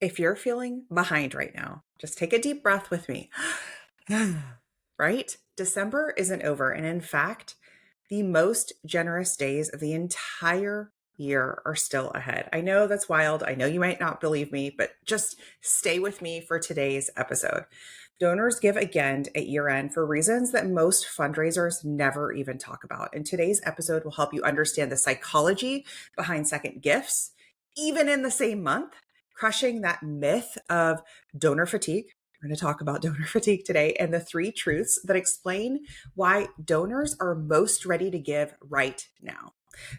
If you're feeling behind right now, just take a deep breath with me. Right? December isn't over. And in fact, the most generous days of the entire year are still ahead. I know that's wild. I know you might not believe me, but just stay with me for today's episode. Donors give again at year end for reasons that most fundraisers never even talk about. And today's episode will help you understand the psychology behind second gifts, even in the same month, crushing that myth of donor fatigue. We're going to talk about donor fatigue today and the three truths that explain why donors are most ready to give right now.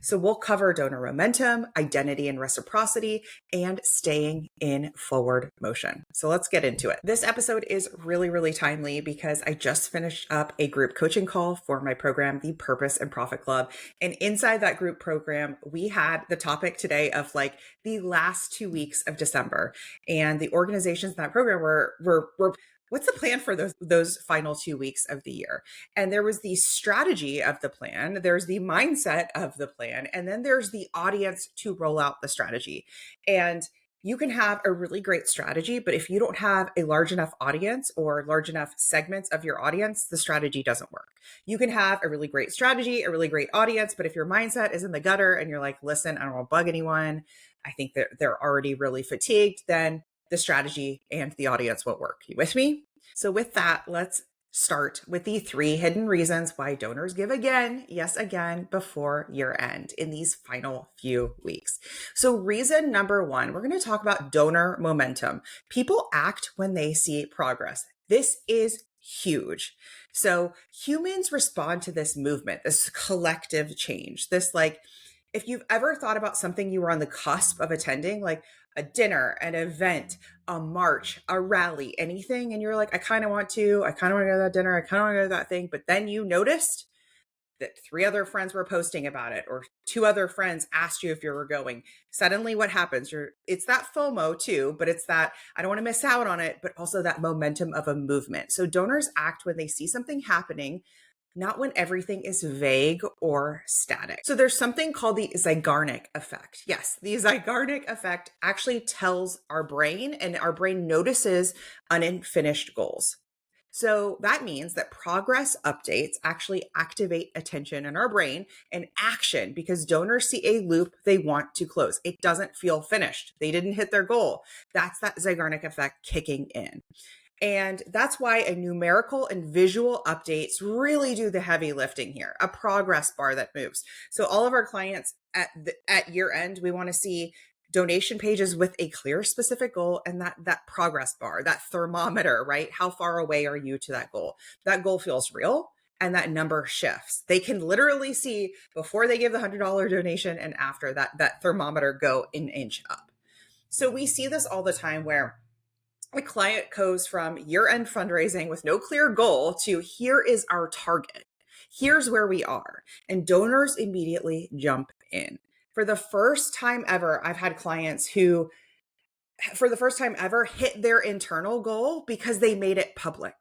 So we'll cover donor momentum, identity and reciprocity, and staying in forward motion. So let's get into it. This episode is really, really timely because I just finished up a group coaching call for my program, the Purpose and Profit Club. And inside that group program, we had the topic today of like the last 2 weeks of December. And the organizations in that program were what's the plan for those final 2 weeks of the year? And there was the strategy of the plan, there's the mindset of the plan, and then there's the audience to roll out the strategy. And you can have a really great strategy, but if you don't have a large enough audience or large enough segments of your audience, the strategy doesn't work. You can have a really great strategy, a really great audience, but if your mindset is in the gutter and you're like, listen, I don't want to bug anyone, I think that they're already really fatigued, then the strategy and the audience won't work. You with me? So with that, let's start with the 3 hidden reasons why donors give again, yes, again, before year end in these final few weeks. So reason number 1, we're going to talk about donor momentum. People act when they see progress. This is huge. So humans respond to this movement, this collective change, this like, if you've ever thought about something you were on the cusp of attending, like a dinner, an event, a march, a rally, anything, and you're like, I kind of want to go to that dinner, I kind of want to go to that thing, but then you noticed that 3 other friends were posting about it, or 2 other friends asked you if you were going. Suddenly what happens? It's that FOMO too, but it's that I don't want to miss out on it, but also that momentum of a movement. So donors act when they see something happening, not when everything is vague or static. So there's something called the Zeigarnik Effect. Yes, the Zeigarnik Effect actually tells our brain, and our brain notices unfinished goals. So that means that progress updates actually activate attention in our brain and action because donors see a loop they want to close. It doesn't feel finished. They didn't hit their goal. That's that Zeigarnik Effect kicking in. And that's why a numerical and visual updates really do the heavy lifting here, a progress bar that moves. So all of our clients at year end, we want to see donation pages with a clear specific goal and that progress bar, that thermometer, right? How far away are you to that goal? That goal feels real and that number shifts. They can literally see before they give the $100 donation and after that thermometer go an inch up. So we see this all the time where a client goes from year-end fundraising with no clear goal to here is our target. Here's where we are. And donors immediately jump in. For the first time ever, I've had clients who, for the first time ever, hit their internal goal because they made it public.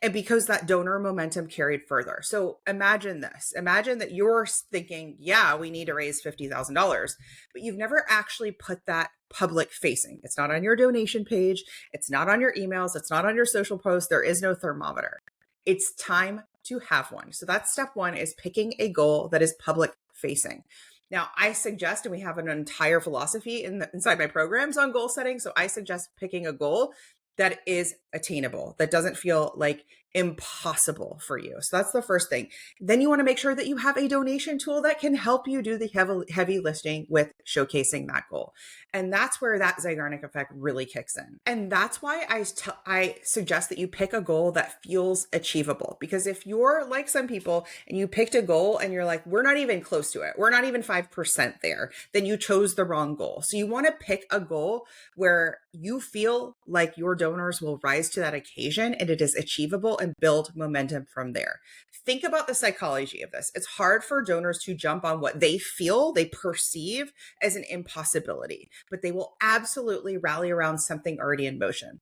And because that donor momentum carried further. So imagine this. Imagine that you're thinking, yeah, we need to raise $50,000, but you've never actually put that public facing. It's not on your donation page. It's not on your emails. It's not on your social posts. There is no thermometer. It's time to have one. So that's step 1, is picking a goal that is public facing. Now, I suggest, and we have an entire philosophy inside my programs on goal setting. So I suggest picking a goal that is attainable, that doesn't feel like impossible for you. So that's the first thing. Then you want to make sure that you have a donation tool that can help you do the heavy lifting with showcasing that goal. And that's where that Zeigarnik Effect really kicks in. And that's why I suggest that you pick a goal that feels achievable. Because if you're like some people and you picked a goal and you're like, we're not even close to it, we're not even 5% there, then you chose the wrong goal. So you want to pick a goal where you feel like your donors will rise to that occasion and it is achievable and build momentum from there. Think about the psychology of this. It's hard for donors to jump on what they feel, they perceive as an impossibility, but they will absolutely rally around something already in motion.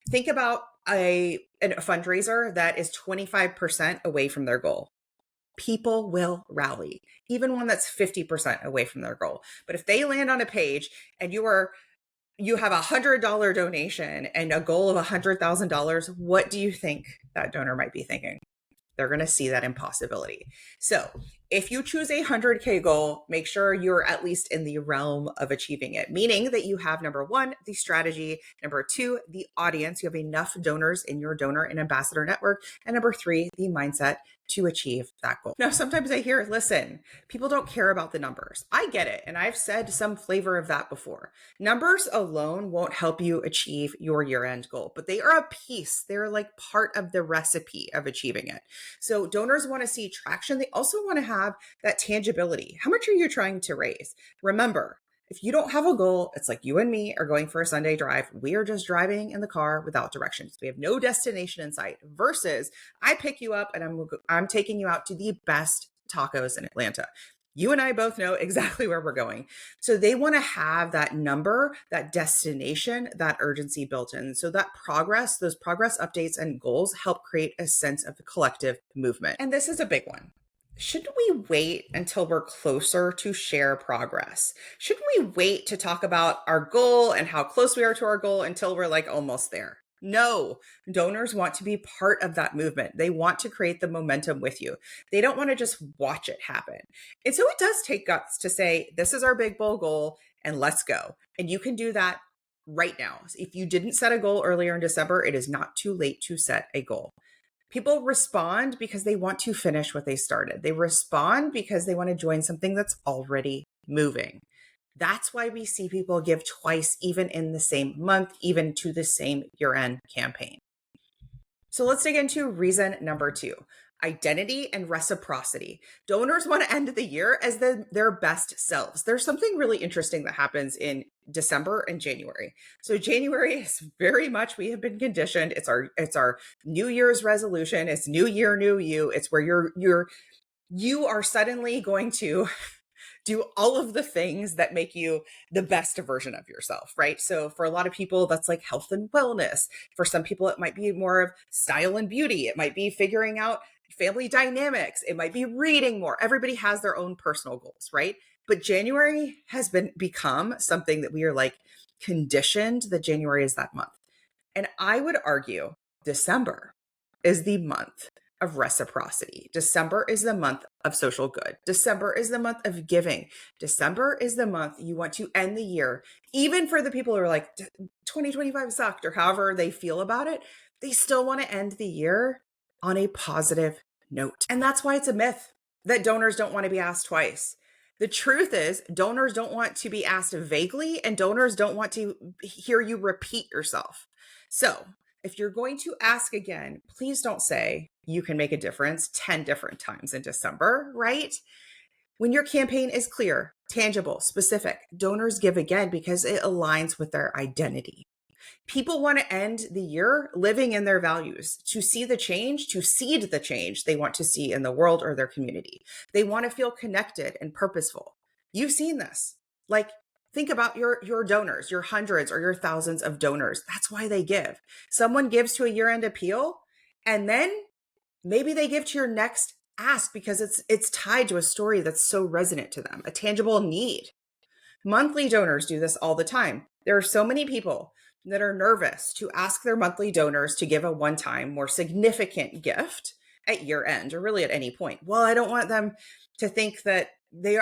Think about a fundraiser that is 25% away from their goal. People will rally, even one that's 50% away from their goal. But if they land on a page and you are you have $100 donation and a goal of $100,000, what do you think that donor might be thinking? They're going to see that impossibility. So if you choose a 100K goal, make sure you're at least in the realm of achieving it, meaning that you have number one, the strategy, number two, the audience. You have enough donors in your donor and ambassador network. And number three, the mindset to achieve that goal. Now, sometimes I hear, listen, people don't care about the numbers. I get it. And I've said some flavor of that before. Numbers alone won't help you achieve your year-end goal, but they are a piece. They're like part of the recipe of achieving it. So donors want to see traction. They also want to have that tangibility. How much are you trying to raise? Remember, if you don't have a goal, it's like you and me are going for a Sunday drive. We are just driving in the car without directions. We have no destination in sight versus I pick you up and I'm taking you out to the best tacos in Atlanta. You and I both know exactly where we're going. So they want to have that number, that destination, that urgency built in. So that progress, those progress updates and goals help create a sense of the collective movement. And this is a big one. Shouldn't we wait until we're closer to share progress? Shouldn't we wait to talk about our goal and how close we are to our goal until we're like almost there? No, donors want to be part of that movement. They want to create the momentum with you. They don't want to just watch it happen. And so it does take guts to say, this is our big bold goal and let's go. And you can do that right now. If you didn't set a goal earlier in December, it is not too late to set a goal. People respond because they want to finish what they started. They respond because they want to join something that's already moving. That's why we see people give twice, even in the same month, even to the same year-end campaign. So let's dig into reason number two, identity and reciprocity. Donors want to end the year as their best selves. There's something really interesting that happens in December and January. So January is very much, we have been conditioned. It's our New Year's resolution. It's new year, new you. It's where you are suddenly going to do all of the things that make you the best version of yourself, right? So for a lot of people, that's like health and wellness. For some people, it might be more of style and beauty. It might be figuring out family dynamics. It might be reading more. Everybody has their own personal goals, right? But January has become something that we are like conditioned that January is that month. And I would argue December is the month of reciprocity. December is the month of social good. December is the month of giving. December is the month you want to end the year. Even for the people who are like 2025 sucked or however they feel about it, they still want to end the year on a positive note. And that's why it's a myth that donors don't want to be asked twice. The truth is, donors don't want to be asked vaguely, and donors don't want to hear you repeat yourself. So if you're going to ask again, please don't say you can make a difference 10 different times in December, right? When your campaign is clear, tangible, specific, donors give again because it aligns with their identity. People want to end the year living in their values, to see the change, to seed the change they want to see in the world or their community. They want to feel connected and purposeful. You've seen this. Like, think about your donors, your hundreds or your thousands of donors. That's why they give. Someone gives to a year-end appeal, and then maybe they give to your next ask because it's tied to a story that's so resonant to them, a tangible need. Monthly donors do this all the time. There are so many people that are nervous to ask their monthly donors to give a one-time, more significant gift at year end or really at any point. Well, I don't want them to think that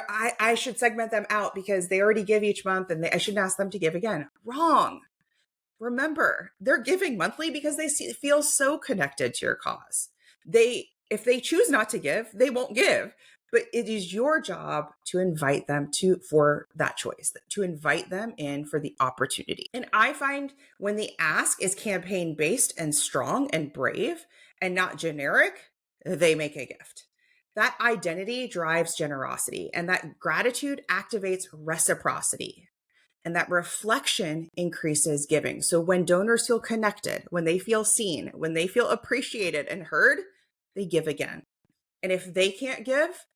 I should segment them out because they already give each month and I shouldn't ask them to give again. Wrong. Remember, they're giving monthly because they feel so connected to your cause. If they choose not to give, they won't give. But it is your job to invite them for that choice, to invite them in for the opportunity. And I find when the ask is campaign based and strong and brave and not generic, they make a gift. That identity drives generosity, and that gratitude activates reciprocity. And that reflection increases giving. So when donors feel connected, when they feel seen, when they feel appreciated and heard, they give again. And if they can't give,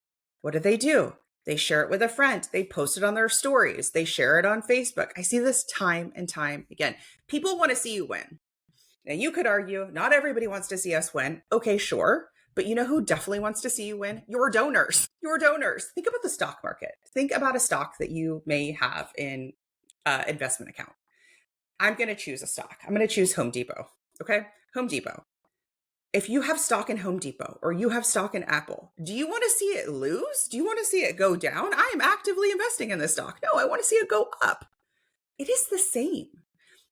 what do? They share it with a friend. They post it on their stories. They share it on Facebook. I see this time and time again. People want to see you win. Now, you could argue not everybody wants to see us win. Okay, sure. But you know who definitely wants to see you win? Your donors. Your donors. Think about the stock market. Think about a stock that you may have in investment account. I'm going to choose a stock. I'm going to choose Home Depot. Okay. Home Depot. If you have stock in Home Depot or you have stock in Apple, do you want to see it lose? Do you want to see it go down? I am actively investing in this stock. No, I want to see it go up. It is the same.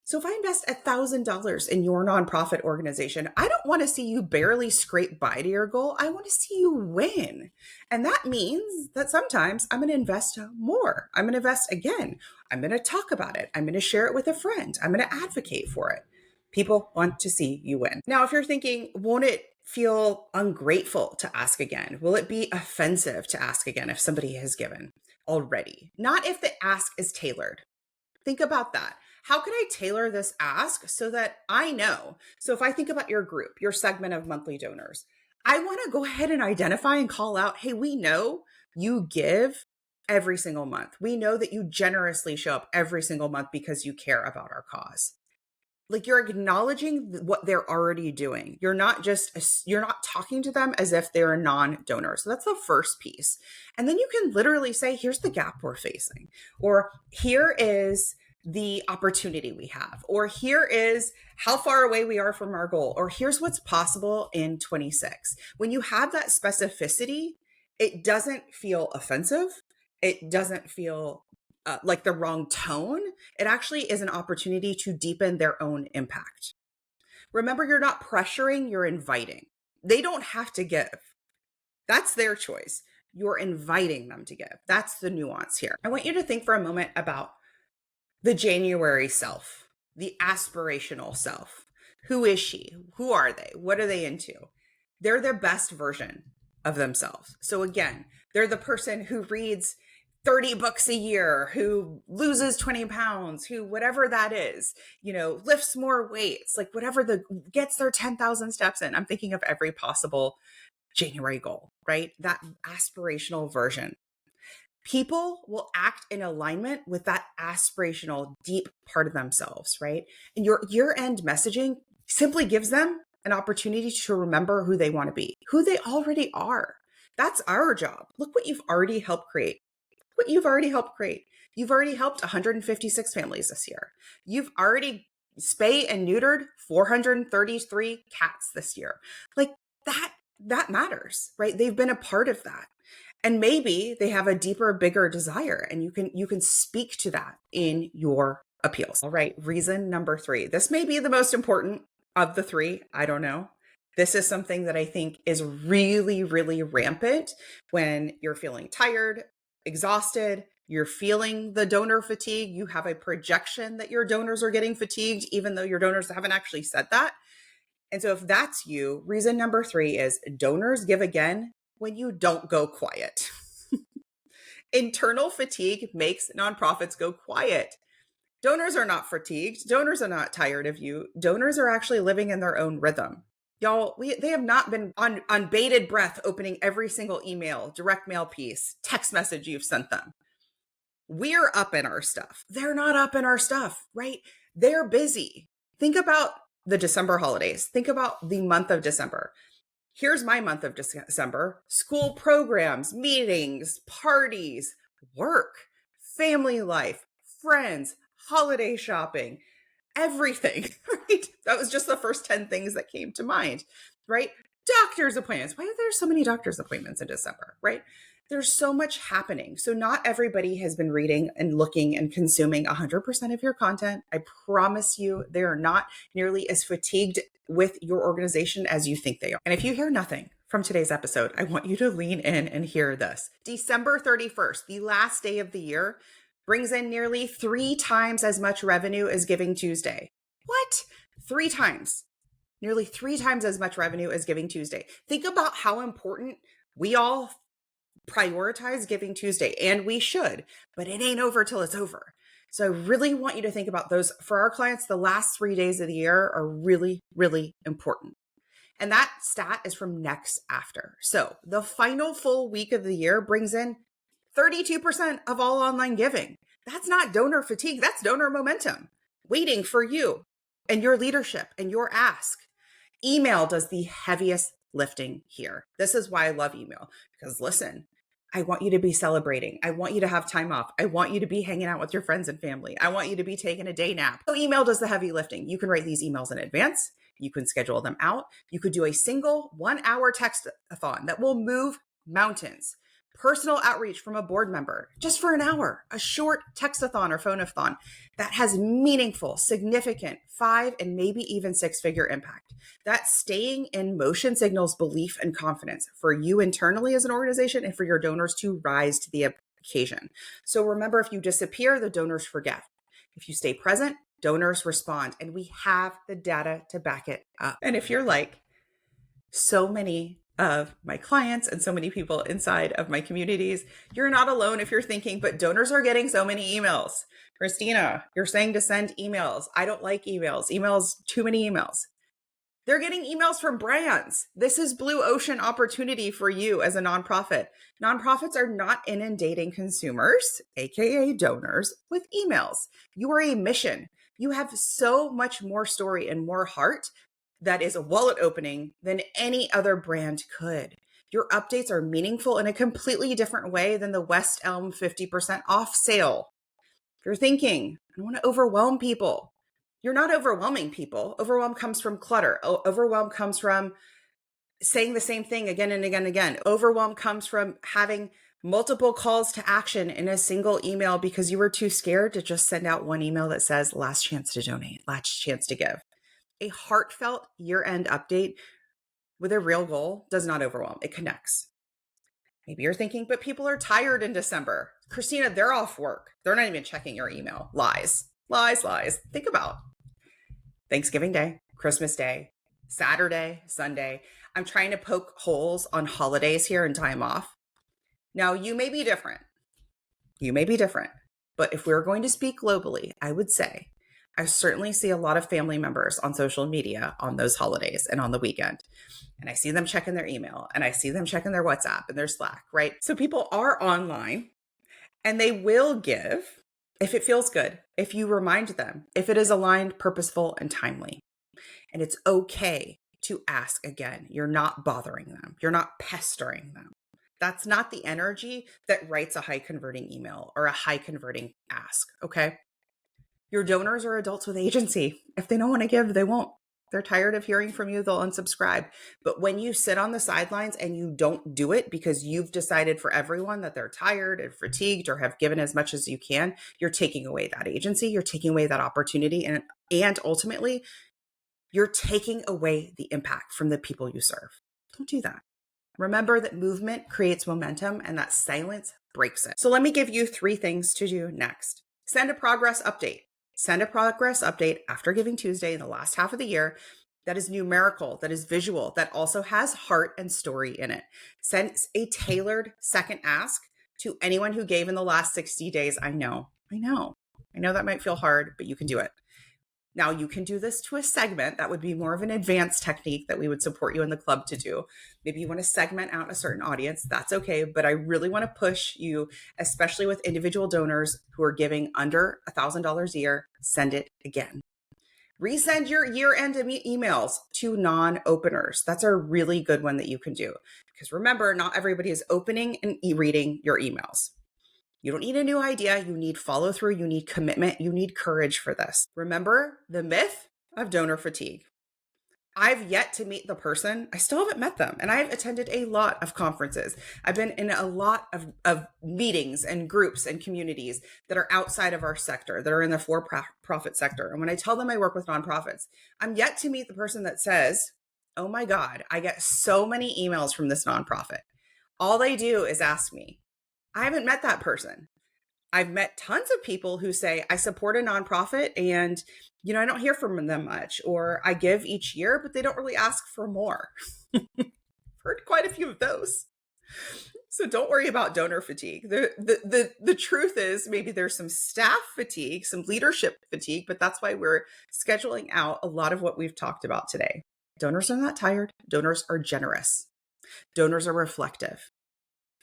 So if I invest $1,000 in your nonprofit organization, I don't want to see you barely scrape by to your goal. I want to see you win. And that means that sometimes I'm going to invest more. I'm going to invest again. I'm going to talk about it. I'm going to share it with a friend. I'm going to advocate for it. People want to see you win. Now, if you're thinking, won't it feel ungrateful to ask again? Will it be offensive to ask again if somebody has given already? Not if the ask is tailored. Think about that. How can I tailor this ask so that I know? So if I think about your group, your segment of monthly donors, I want to go ahead and identify and call out, hey, we know you give every single month. We know that you generously show up every single month because you care about our cause. Like, you're acknowledging what they're already doing. You're not talking to them as if they're a non-donor. So that's the first piece. And then you can literally say, here's the gap we're facing, or here is the opportunity we have, or here is how far away we are from our goal, or here's what's possible in 26. When you have that specificity, it doesn't feel offensive. It doesn't feel like the wrong tone. It actually is an opportunity to deepen their own impact. Remember, you're not pressuring, you're inviting. They don't have to give. That's their choice. You're inviting them to give. That's the nuance here. I want you to think for a moment about the January self, the aspirational self. Who is she? Who are they? What are they into? They're their best version of themselves. So again, they're the person who reads 30 books a year, who loses 20 pounds, who whatever that is, lifts more weights, like whatever gets their 10,000 steps in. I'm thinking of every possible January goal, right? That aspirational version. People will act in alignment with that aspirational, deep part of themselves, right? And your year-end messaging simply gives them an opportunity to remember who they want to be, who they already are. That's our job. Look what you've already helped create. You've already helped 156 families this year. You've already spayed and neutered 433 cats this year. Like that matters, right? They've been a part of that. And maybe they have a deeper, bigger desire, and you can speak to that in your appeals. All right, reason number 3. This may be the most important of the 3. I don't know. This is something that I think is really, really rampant when you're feeling tired, exhausted, you're feeling the donor fatigue. You have a projection that your donors are getting fatigued, even though your donors haven't actually said that. And so if that's you, reason number 3 is donors give again when you don't go quiet. Internal fatigue makes nonprofits go quiet. Donors are not fatigued. Donors are not tired of you. Donors are actually living in their own rhythm. Y'all, they have not been on bated breath opening every single email, direct mail piece, text message you've sent them. We're up in our stuff. They're not up in our stuff, right? They're busy. Think about the December holidays. Think about the month of December. Here's my month of December: school programs, meetings, parties, work, family life, friends, holiday shopping, everything, right? That was just the first 10 things that came to mind, right? Doctor's appointments. Why are there so many doctor's appointments in December, right? There's so much happening. So not everybody has been reading and looking and consuming 100% of your content. I promise you, they are not nearly as fatigued with your organization as you think they are. And if you hear nothing from today's episode, I want you to lean in and hear this. December 31st, the last day of the year, brings in nearly 3 times as much revenue as Giving Tuesday. What? 3 times. Nearly 3 times as much revenue as Giving Tuesday. Think about how important we all prioritize Giving Tuesday, and we should, but it ain't over till it's over. So I really want you to think about those. For our clients, the last 3 days of the year are really, really important. And that stat is from Next After. So the final full week of the year brings in 32% of all online giving. That's not donor fatigue. That's donor momentum waiting for you and your leadership and your ask. Email does the heaviest lifting here. This is why I love email, because listen, I want you to be celebrating. I want you to have time off. I want you to be hanging out with your friends and family. I want you to be taking a day nap. So email does the heavy lifting. You can write these emails in advance. You can schedule them out. You could do a single 1 hour text-a-thon that will move mountains. Personal outreach from a board member just for an hour, a short text-a-thon or phone-a-thon that has meaningful, significant 5 and maybe even 6-figure impact. That staying in motion signals belief and confidence for you internally as an organization and for your donors to rise to the occasion. So remember, if you disappear, the donors forget. If you stay present, donors respond, and we have the data to back it up. And if you're like so many of my clients and so many people inside of my communities, you're not alone if you're thinking, but donors are getting so many emails. Christina, you're saying to send emails. I don't like emails. Too many emails. They're getting emails from brands. This is blue ocean opportunity for you as a nonprofit. Nonprofits are not inundating consumers, AKA donors, with emails. You are a mission. You have so much more story and more heart that is a wallet opening than any other brand could. Your updates are meaningful in a completely different way than the West Elm 50% off sale. If you're thinking, I don't want to overwhelm people, you're not overwhelming people. Overwhelm comes from clutter. Overwhelm comes from saying the same thing again and again and again. Overwhelm comes from having multiple calls to action in a single email because you were too scared to just send out one email that says last chance to donate, last chance to give. A heartfelt year-end update with a real goal does not overwhelm. It connects. Maybe you're thinking, but people are tired in December. Christina, they're off work. They're not even checking your email. Lies. Think about Thanksgiving Day, Christmas Day, Saturday, Sunday. I'm trying to poke holes on holidays here and time off. Now, you may be different. But if we're going to speak globally, I would say I certainly see a lot of family members on social media on those holidays and on the weekend. And I see them checking their email and I see them checking their WhatsApp and their Slack, right? So people are online and they will give if it feels good, if you remind them, if it is aligned, purposeful, and timely. And it's okay to ask again. You're not bothering them. You're not pestering them. That's not the energy that writes a high converting email or a high converting ask, okay? Your donors are adults with agency. If they don't want to give, they won't. They're tired of hearing from you, they'll unsubscribe. But when you sit on the sidelines and you don't do it because you've decided for everyone that they're tired and fatigued or have given as much as you can, you're taking away that agency, you're taking away that opportunity, and ultimately, you're taking away the impact from the people you serve. Don't do that. Remember that movement creates momentum and that silence breaks it. So let me give you 3 things to do next. Send a progress update. Send a progress update after Giving Tuesday in the last half of the year that is numerical, that is visual, that also has heart and story in it. Send a tailored second ask to anyone who gave in the last 60 days. I know that might feel hard, but you can do it. Now, you can do this to a segment. That would be more of an advanced technique that we would support you in the club to do. Maybe you want to segment out a certain audience. That's okay. But I really want to push you, especially with individual donors who are giving under $1,000 a year, send it again. Resend your year-end emails to non-openers. That's a really good one that you can do. Because remember, not everybody is opening and reading your emails. You don't need a new idea. You need follow through. You need commitment. You need courage for this. Remember the myth of donor fatigue. I've yet to meet the person. I still haven't met them. And I've attended a lot of conferences. I've been in a lot of meetings and groups and communities that are outside of our sector, that are in the for-profit sector. And when I tell them I work with nonprofits, I'm yet to meet the person that says, oh my God, I get so many emails from this nonprofit. All they do is ask me. I haven't met that person. I've met tons of people who say, I support a nonprofit and, I don't hear from them much, or I give each year, but they don't really ask for more. Heard quite a few of those. So don't worry about donor fatigue. The truth is maybe there's some staff fatigue, some leadership fatigue, but that's why we're scheduling out a lot of what we've talked about today. Donors are not tired. Donors are generous. Donors are reflective.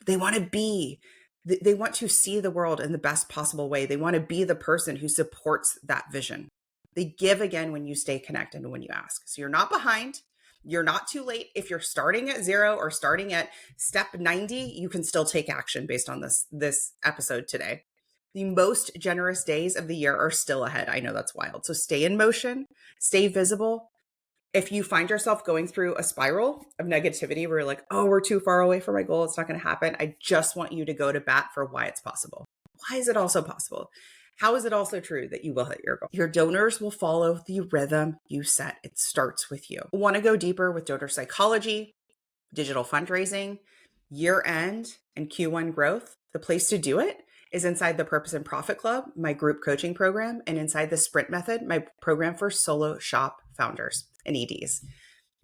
They want to see the world in the best possible way. They want to be the person who supports that vision. They give again when you stay connected and when you ask. So you're not behind. You're not too late. If you're starting at 0 or starting at step 90, you can still take action based on this episode today. The most generous days of the year are still ahead. I know that's wild. So stay in motion, stay visible. If you find yourself going through a spiral of negativity where you're like, oh, we're too far away from my goal, it's not going to happen, I just want you to go to bat for why it's possible. Why is it also possible? How is it also true that you will hit your goal? Your donors will follow the rhythm you set. It starts with you. Want to go deeper with donor psychology, digital fundraising, year end, and Q1 growth? The place to do it is inside the Purpose and Profit Club, my group coaching program, and inside the Sprint Method, my program for solo shop founders and EDs.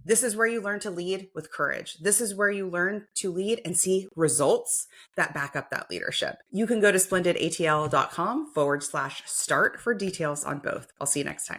This is where you learn to lead with courage. This is where you learn to lead and see results that back up that leadership. You can go to splendidatl.com/start for details on both. I'll see you next time.